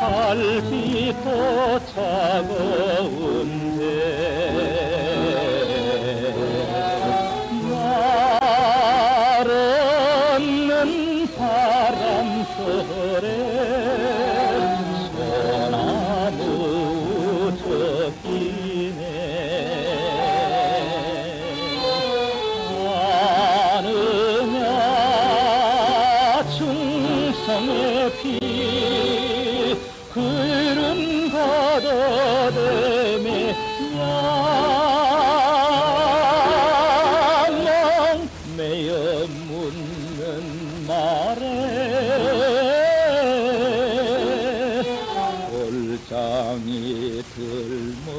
달빛도 차가운데 날 없는 바람 소래 소나무 저기네 아느냐 충성의 피 그른 바다됨에 양양 매여 묻는 말에 골장이 들먹이네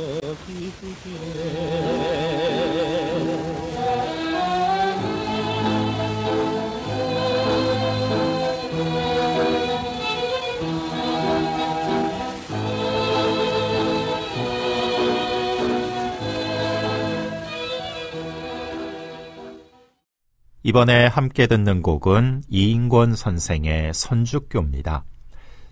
이번에 함께 듣는 곡은 이인권 선생의 선죽교입니다.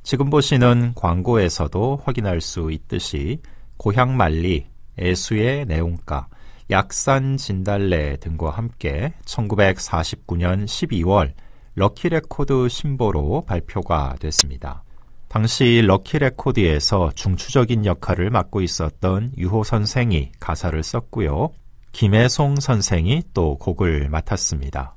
지금 보시는 광고에서도 확인할 수 있듯이 고향만리, 애수의 내용가, 약산 진달래 등과 함께 1949년 12월 럭키레코드 신보로 발표가 됐습니다. 당시 럭키레코드에서 중추적인 역할을 맡고 있었던 유호 선생이 가사를 썼고요. 김혜송 선생이 또 곡을 맡았습니다.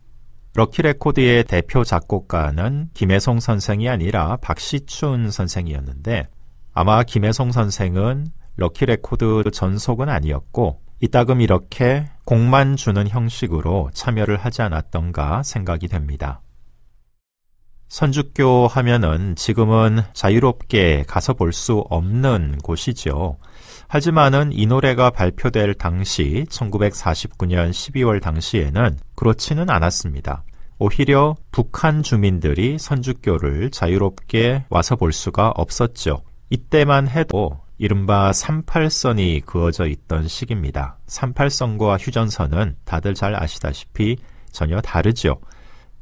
럭키레코드의 대표 작곡가는 김혜송 선생이 아니라 박시춘 선생이었는데 아마 김혜송 선생은 럭키레코드 전속은 아니었고 이따금 이렇게 곡만 주는 형식으로 참여를 하지 않았던가 생각이 됩니다. 선죽교 하면은 지금은 자유롭게 가서 볼 수 없는 곳이죠. 하지만은 이 노래가 발표될 당시 1949년 12월 당시에는 그렇지는 않았습니다. 오히려 북한 주민들이 선죽교를 자유롭게 와서 볼 수가 없었죠. 이때만 해도 이른바 38선이 그어져 있던 시기입니다. 38선과 휴전선은 다들 잘 아시다시피 전혀 다르죠.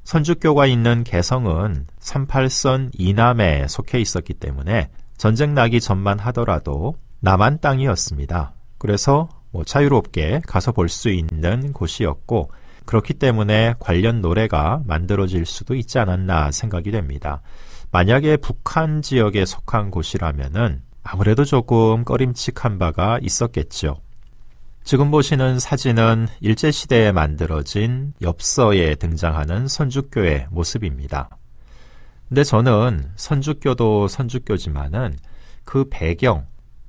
선죽교가 있는 개성은 38선 이남에 속해 있었기 때문에 전쟁 나기 전만 하더라도 남한 땅이었습니다. 그래서 자유롭게 가서 볼 수 있는 곳이었고 그렇기 때문에 관련 노래가 만들어질 수도 있지 않았나 생각이 됩니다. 만약에 북한 지역에 속한 곳이라면은 아무래도 조금 꺼림칙한 바가 있었겠죠. 지금 보시는 사진은 일제시대에 만들어진 엽서에 등장하는 선죽교의 모습입니다. 근데 저는 선죽교도 선죽교지만은 그 배경,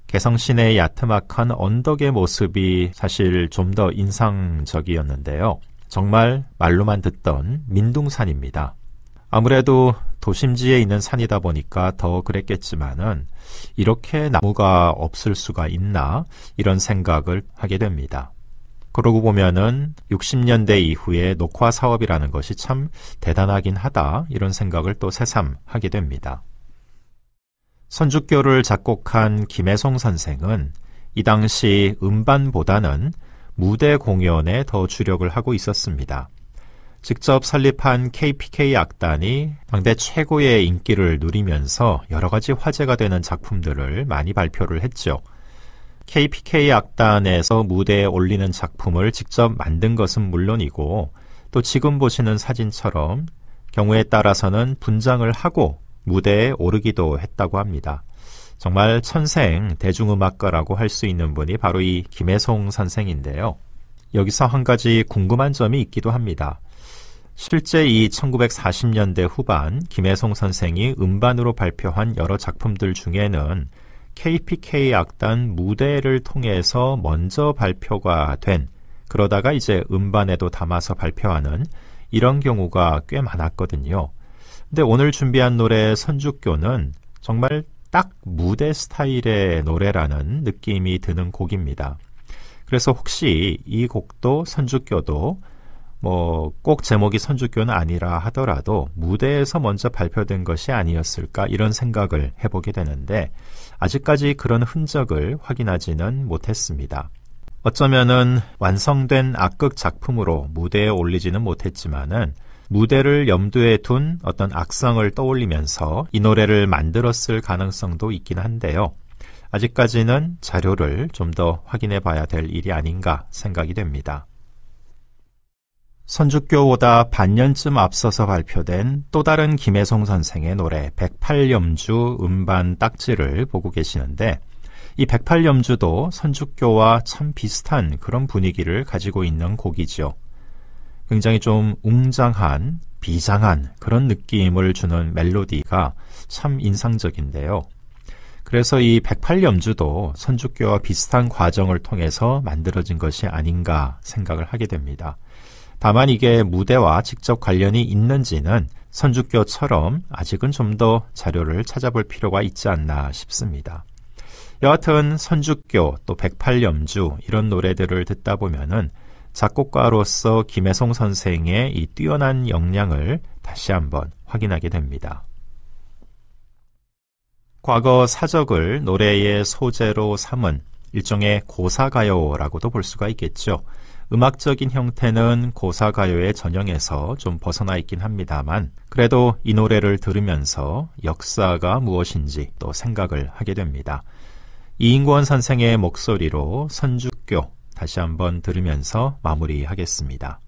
개성시내의 야트막한 언덕의 모습이 사실 좀 더 인상적이었는데요. 정말 말로만 듣던 민둥산입니다. 아무래도 도심지에 있는 산이다 보니까 더 그랬겠지만은 이렇게 나무가 없을 수가 있나 이런 생각을 하게 됩니다. 그러고 보면은 60년대 이후에 녹화 사업이라는 것이 참 대단하긴 하다 이런 생각을 또 새삼 하게 됩니다. 선죽교를 작곡한 김혜송 선생은 이 당시 음반보다는 무대 공연에 더 주력을 하고 있었습니다. 직접 설립한 KPK 악단이 당대 최고의 인기를 누리면서 여러 가지 화제가 되는 작품들을 많이 발표를 했죠. KPK 악단에서 무대에 올리는 작품을 직접 만든 것은 물론이고 또 지금 보시는 사진처럼 경우에 따라서는 분장을 하고 무대에 오르기도 했다고 합니다. 정말 천생 대중음악가라고 할 수 있는 분이 바로 이 김혜송 선생인데요. 여기서 한 가지 궁금한 점이 있기도 합니다. 실제 이 1940년대 후반 김혜송 선생이 음반으로 발표한 여러 작품들 중에는 KPK 악단 무대를 통해서 먼저 발표가 된, 그러다가 이제 음반에도 담아서 발표하는 이런 경우가 꽤 많았거든요. 근데 오늘 준비한 노래 선죽교는 정말 딱 무대 스타일의 노래라는 느낌이 드는 곡입니다. 그래서 혹시 이 곡도 선죽교도 꼭 제목이 선죽교는 아니라 하더라도 무대에서 먼저 발표된 것이 아니었을까 이런 생각을 해보게 되는데 아직까지 그런 흔적을 확인하지는 못했습니다. 어쩌면은 완성된 악극 작품으로 무대에 올리지는 못했지만은 무대를 염두에 둔 어떤 악성을 떠올리면서 이 노래를 만들었을 가능성도 있긴 한데요. 아직까지는 자료를 좀 더 확인해 봐야 될 일이 아닌가 생각이 됩니다. 선주교보다 반년쯤 앞서서 발표된 또 다른 김혜송 선생의 노래 108염주 음반 딱지를 보고 계시는데, 이 108염주도 선주교와 참 비슷한 그런 분위기를 가지고 있는 곡이죠. 굉장히 좀 웅장한, 비장한 그런 느낌을 주는 멜로디가 참 인상적인데요. 그래서 이 108염주도 선주교와 비슷한 과정을 통해서 만들어진 것이 아닌가 생각을 하게 됩니다. 다만 이게 무대와 직접 관련이 있는지는 선주교처럼 아직은 좀 더 자료를 찾아볼 필요가 있지 않나 싶습니다. 여하튼 선주교 또 108염주 이런 노래들을 듣다 보면은 작곡가로서 김혜송 선생의 이 뛰어난 역량을 다시 한번 확인하게 됩니다. 과거 사적을 노래의 소재로 삼은 일종의 고사가요라고도 볼 수가 있겠죠. 음악적인 형태는 고사가요의 전형에서 좀 벗어나 있긴 합니다만, 그래도 이 노래를 들으면서 역사가 무엇인지 또 생각을 하게 됩니다. 이인권 선생의 목소리로 선주교 다시 한번 들으면서 마무리하겠습니다.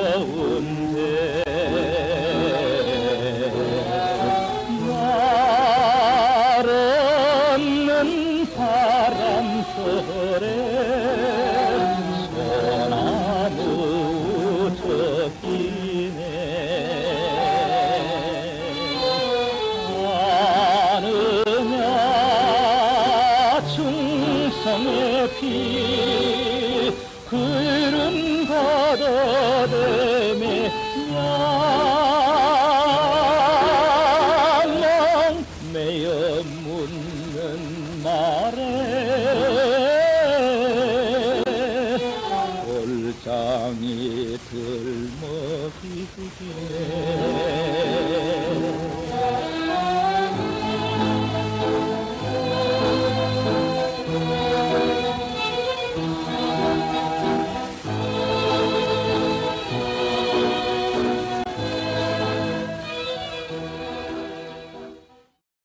차가운데 날 없는 바람 소래 소나무 젖기네 하느냐 충성의 피 그른 바다됨에 양양 매여 묻는 말에 골장이 들먹이네